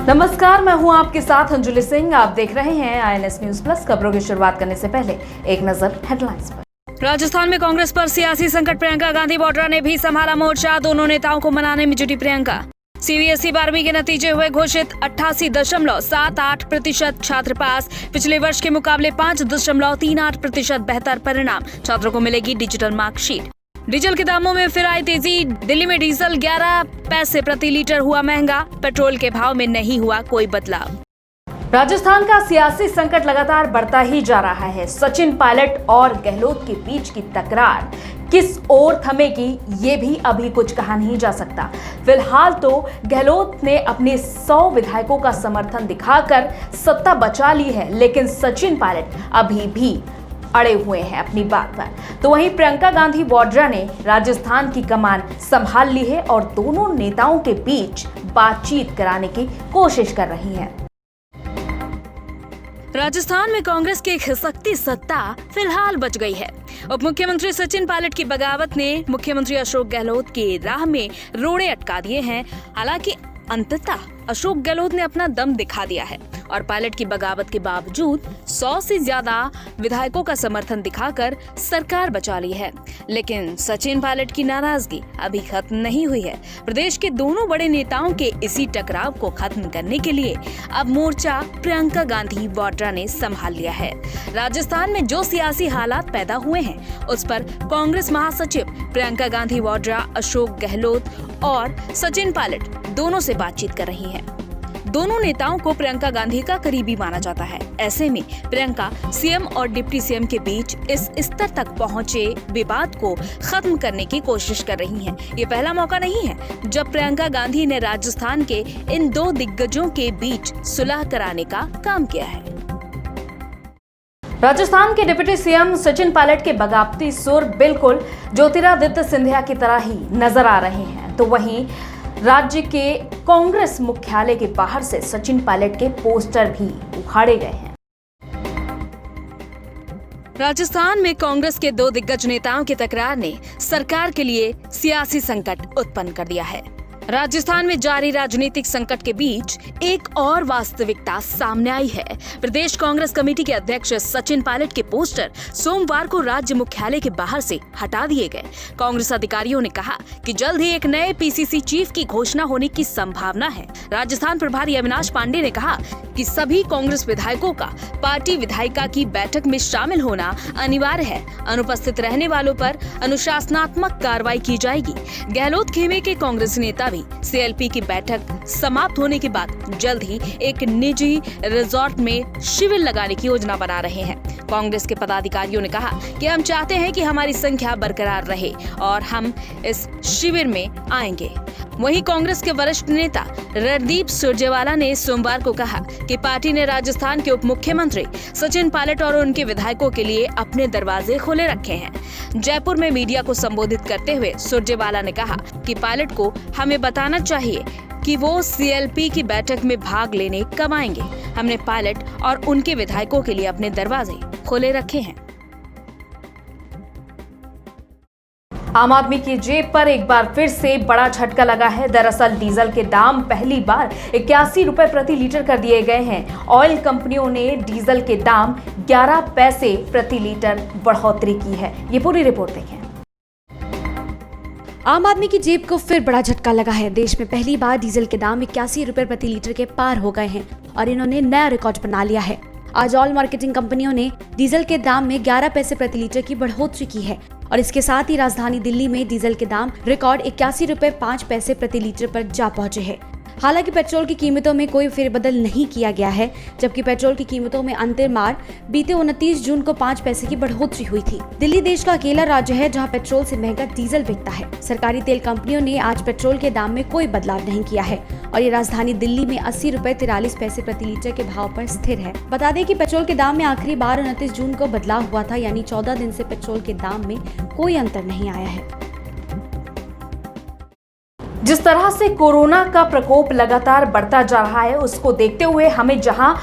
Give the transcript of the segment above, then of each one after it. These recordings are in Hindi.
नमस्कार, मैं हूं आपके साथ अंजुलि सिंह। आप देख रहे हैं INS न्यूज प्लस। खबरों की शुरुआत करने से पहले एक नजर हेडलाइंस पर। राजस्थान में कांग्रेस पर सियासी संकट, प्रियंका गांधी वाड्रा ने भी संभाला मोर्चा। दोनों नेताओं को मनाने में जुटी प्रियंका। CBSE 12वीं के नतीजे हुए घोषित। 88.78% छात्र पास। पिछले वर्ष के मुकाबले 5.38% बेहतर परिणाम। छात्रों को मिलेगी डिजिटल मार्कशीट। डीजल के दामों में फिर आई तेजी। दिल्ली में डीजल 11 पैसे प्रति लीटर हुआ महंगा। पेट्रोल के भाव में नहीं हुआ कोई बदलाव। राजस्थान का सियासी संकट लगातार बढ़ता ही जा रहा है। सचिन पायलट और गहलोत के बीच की तकरार किस ओर थमेगी, ये भी अभी कुछ कहा नहीं जा सकता। फिलहाल तो गहलोत ने अपने 100 विधायकों का समर्थन दिखाकर सत्ता बचा ली है, लेकिन सचिन पायलट अभी भी अड़े हुए हैं अपनी बात पर। तो वहीं प्रियंका गांधी वाड्रा ने राजस्थान की कमान संभाल ली है और दोनों नेताओं के बीच बातचीत कराने की कोशिश कर रही हैं। राजस्थान में कांग्रेस की खिसकती सत्ता फिलहाल बच गई है। उप मुख्यमंत्री सचिन पायलट की बगावत ने मुख्यमंत्री अशोक गहलोत की राह में रोड़े अटका दिए हैं। हालांकि अंततः अशोक गहलोत ने अपना दम दिखा दिया है और पायलट की बगावत के बावजूद 100 से ज्यादा विधायकों का समर्थन दिखाकर सरकार बचा ली है। लेकिन सचिन पायलट की नाराजगी अभी खत्म नहीं हुई है। प्रदेश के दोनों बड़े नेताओं के इसी टकराव को खत्म करने के लिए अब मोर्चा प्रियंका गांधी वाड्रा ने संभाल लिया है। राजस्थान में जो सियासी हालात पैदा हुए हैं, उस पर कांग्रेस महासचिव प्रियंका गांधी वाड्रा अशोक गहलोत और सचिन पायलट दोनों से बातचीत कर रही हैं। दोनों नेताओं को प्रियंका गांधी का करीबी माना जाता है। ऐसे में प्रियंका सीएम और डिप्टी सीएम के बीच इस स्तर तक पहुंचे विवाद को खत्म करने की कोशिश कर रही हैं। ये पहला मौका नहीं है जब प्रियंका गांधी ने राजस्थान के इन दो दिग्गजों के बीच सुलह कराने का काम किया है। राजस्थान के डिप्टी सीएम सचिन पायलट के बगावती सुर बिल्कुल ज्योतिरादित्य सिंधिया की तरह ही नजर आ रहे हैं। तो वहीं राज्य के कांग्रेस मुख्यालय के बाहर से सचिन पायलट के पोस्टर भी उखाड़े गए हैं। राजस्थान में कांग्रेस के दो दिग्गज नेताओं की तकरार ने सरकार के लिए सियासी संकट उत्पन्न कर दिया है। राजस्थान में जारी राजनीतिक संकट के बीच एक और वास्तविकता सामने आई है। प्रदेश कांग्रेस कमेटी के अध्यक्ष सचिन पायलट के पोस्टर सोमवार को राज्य मुख्यालय के बाहर से हटा दिए गए। कांग्रेस अधिकारियों ने कहा कि जल्द ही एक नए PCC चीफ की घोषणा होने की संभावना है। राजस्थान प्रभारी अविनाश पांडे ने कहा कि सभी कांग्रेस विधायकों का पार्टी विधायिका की बैठक में शामिल होना अनिवार्य है। अनुपस्थित रहने वालों पर अनुशासनात्मक कार्रवाई की जाएगी। गहलोत खेमे के कांग्रेस नेता CLP की बैठक समाप्त होने के बाद जल्द ही एक निजी रिजॉर्ट में शिविर लगाने की योजना बना रहे हैं। कांग्रेस के पदाधिकारियों ने कहा कि हम चाहते हैं कि हमारी संख्या बरकरार रहे और हम इस शिविर में आएंगे। वहीं कांग्रेस के वरिष्ठ नेता रणदीप सुरजेवाला ने सोमवार को कहा कि पार्टी ने राजस्थान के उप मुख्यमंत्री सचिन पायलट और उनके विधायकों के लिए अपने दरवाजे खुले रखे हैं। जयपुर में मीडिया को संबोधित करते हुए सुरजेवाला ने कहा कि पायलट को हमें बताना चाहिए कि वो CLP की बैठक में भाग लेने कब आएंगे। हमने पायलट और उनके विधायकों के लिए अपने दरवाजे खुले रखे हैं। आम आदमी की जेब पर एक बार फिर से बड़ा झटका लगा है। दरअसल डीजल के दाम पहली बार 81 रुपए प्रति लीटर कर दिए गए हैं। ऑयल कंपनियों ने डीजल के दाम 11 पैसे प्रति लीटर बढ़ोतरी की है। ये पूरी रिपोर्ट देखें। आम आदमी की जेब को फिर बड़ा झटका लगा है। देश में पहली बार डीजल के दाम 81 रुपए प्रति लीटर के पार हो गए हैं और इन्होंने नया रिकॉर्ड बना लिया है। आज ऑयल मार्केटिंग कंपनियों ने डीजल के दाम में 11 पैसे प्रति लीटर की बढ़ोतरी की है और इसके साथ ही राजधानी दिल्ली में डीजल के दाम रिकॉर्ड 81 रुपए 5 पैसे प्रति लीटर पर जा पहुंचे हैं। हालांकि पेट्रोल की कीमतों में कोई फेरबदल नहीं किया गया है, जबकि पेट्रोल की कीमतों में अंतिम बार बीते 29 जून को 5 पैसे की बढ़ोतरी हुई थी। दिल्ली देश का अकेला राज्य है जहां पेट्रोल से महंगा डीजल बिकता है। सरकारी तेल कंपनियों ने आज पेट्रोल के दाम में कोई बदलाव नहीं किया है और ये राजधानी दिल्ली में 80 रुपए 43 पैसे प्रति लीटर के भाव पर स्थिर है। बता दें कि पेट्रोल के दाम में आखिरी बार 29 जून को बदलाव हुआ था, यानी 14 दिन से पेट्रोल के दाम में कोई अंतर नहीं आया है। जिस तरह से कोरोना का प्रकोप लगातार बढ़ता जा रहा है, उसको देखते हुए हमें जहां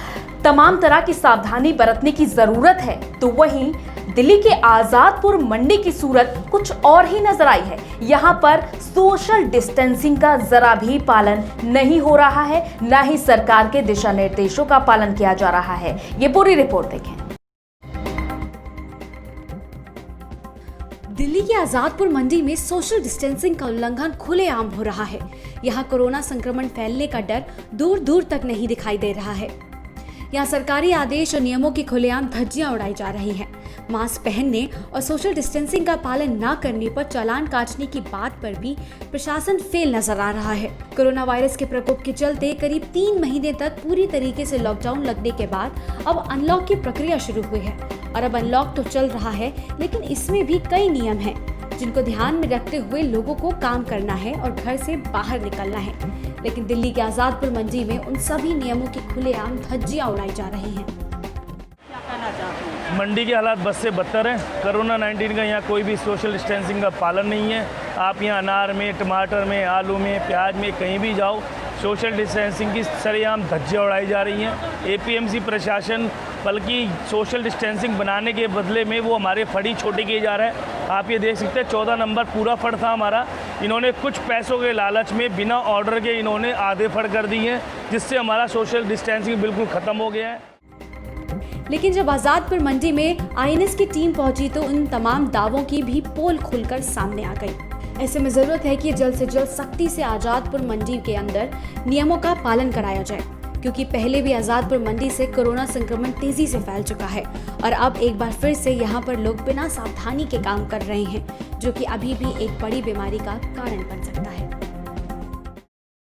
तमाम तरह की सावधानी बरतने की जरूरत है, तो वहीं दिल्ली के आजादपुर मंडी की सूरत कुछ और ही नजर आई है। यहाँ पर सोशल डिस्टेंसिंग का जरा भी पालन नहीं हो रहा है, ना ही सरकार के दिशा निर्देशों का पालन किया जा रहा है। ये पूरी रिपोर्ट देखें। दिल्ली की आजादपुर मंडी में सोशल डिस्टेंसिंग का उल्लंघन खुलेआम हो रहा है। यहाँ कोरोना संक्रमण फैलने का डर दूर दूर तक नहीं दिखाई दे रहा है। यहाँ सरकारी आदेश और नियमों की खुलेआम धज्जियां उड़ाई जा रही हैं। मास्क पहनने और सोशल डिस्टेंसिंग का पालन न करने पर चालान काटने की बात पर भी प्रशासन फेल नजर आ रहा है। कोरोना वायरस के प्रकोप के चलते करीब 3 महीने तक पूरी तरीके से लॉकडाउन लगने के बाद अब अनलॉक की प्रक्रिया शुरू हुई है और अब अनलॉक तो चल रहा है, लेकिन इसमें भी कई नियम हैं जिनको ध्यान में रखते हुए लोगों को काम करना है और घर से बाहर निकलना है। लेकिन दिल्ली के आजादपुर मंडी में उन सभी नियमों की खुलेआम धज्जियां उड़ाई जा रही हैं। मंडी के हालात बद से बदतर हैं। कोरोना 19 का यहाँ कोई भी सोशल डिस्टेंसिंग का पालन नहीं है। आप यहाँ अनार में, टमाटर में, आलू में, प्याज में कहीं भी जाओ, सोशल डिस्टेंसिंग की सरेआम धज्जियां उड़ाई जा रही हैं। एपीएमसी प्रशासन बल्कि सोशल डिस्टेंसिंग बनाने के बदले में वो हमारे फड़ी छोटे किए जा रहे हैं। आप ये देख सकते हैं 14 नंबर पूरा फड़ था हमारा। इन्होंने कुछ पैसों के लालच में बिना ऑर्डर के इन्होंने आधे फड़ कर दिए हैं, जिससे हमारा सोशल डिस्टेंसिंग बिल्कुल ख़त्म हो गया है। लेकिन जब आजादपुर मंडी में आईएनएस की टीम पहुंची तो उन तमाम दावों की भी पोल खुलकर सामने आ गई। ऐसे में जरूरत है कि जल्द से जल्द सख्ती से आजादपुर मंडी के अंदर नियमों का पालन कराया जाए, क्योंकि पहले भी आजादपुर मंडी से कोरोना संक्रमण तेजी से फैल चुका है और अब एक बार फिर से यहाँ पर लोग बिना सावधानी के काम कर रहे हैं, जो कि अभी भी एक बड़ी बीमारी का कारण बन सकता है।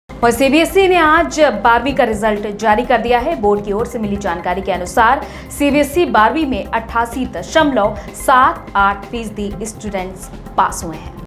और सीबीएसई ने आज 12वीं का रिजल्ट जारी कर दिया है। बोर्ड की ओर से मिली जानकारी के अनुसार सीबीएसई 12वीं में 88.78% स्टूडेंट्स पास हुए हैं।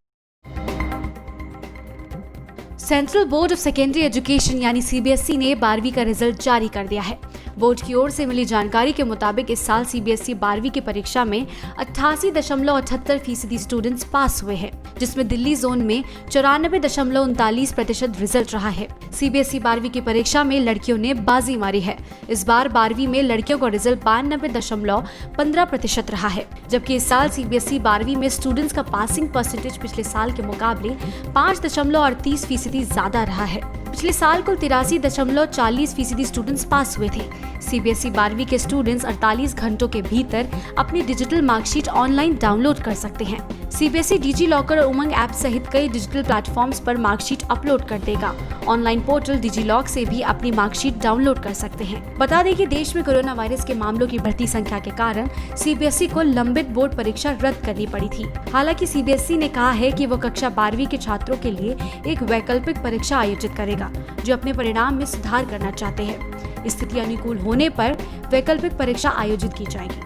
Central board of secondary education यानी सीबीएसई ने 12वीं का रिजल्ट जारी कर दिया है। बोर्ड की ओर से मिली जानकारी के मुताबिक इस साल सीबीएसई 12वीं की परीक्षा में 88.78% स्टूडेंट्स पास हुए हैं, जिसमें दिल्ली जोन में 94.39% रिजल्ट रहा है। सीबीएसई 12वीं की परीक्षा में लड़कियों ने बाजी मारी है। इस बार 12वीं में लड़कियों का रिजल्ट 92.15% रहा है, जबकि इस साल सीबीएसई 12वीं में स्टूडेंट्स का पासिंग परसेंटेज पिछले साल के मुकाबले 5.38% ज्यादा रहा है। पिछले साल कुल 83.40% स्टूडेंट्स पास हुए थे। सीबीएसई 12वीं के स्टूडेंट्स 48 घंटों के भीतर अपनी डिजिटल मार्कशीट ऑनलाइन डाउनलोड कर सकते हैं। सीबीएसई डिजी लॉकर और उमंग ऐप सहित कई डिजिटल प्लेटफॉर्म्स पर मार्कशीट अपलोड कर देगा। ऑनलाइन पोर्टल डिजी लॉक से भी अपनी मार्कशीट डाउनलोड कर सकते हैं। बता दें कि देश में कोरोना वायरस के मामलों की बढ़ती संख्या के कारण सीबीएसई को लंबित बोर्ड परीक्षा रद्द करनी पड़ी थी। हालांकि सीबीएसई ने कहा है कि वो कक्षा 12वीं के छात्रों के लिए एक वैकल्पिक परीक्षा आयोजित करेगा, जो अपने परिणाम में सुधार करना चाहते हैं। स्थिति अनुकूल होने पर वैकल्पिक परीक्षा आयोजित की जाएगी।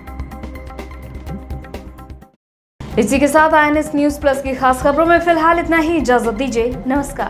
इसी के साथ आईएनएस न्यूज प्लस की खास खबरों में फिलहाल इतना ही। इजाजत दीजिए, नमस्कार।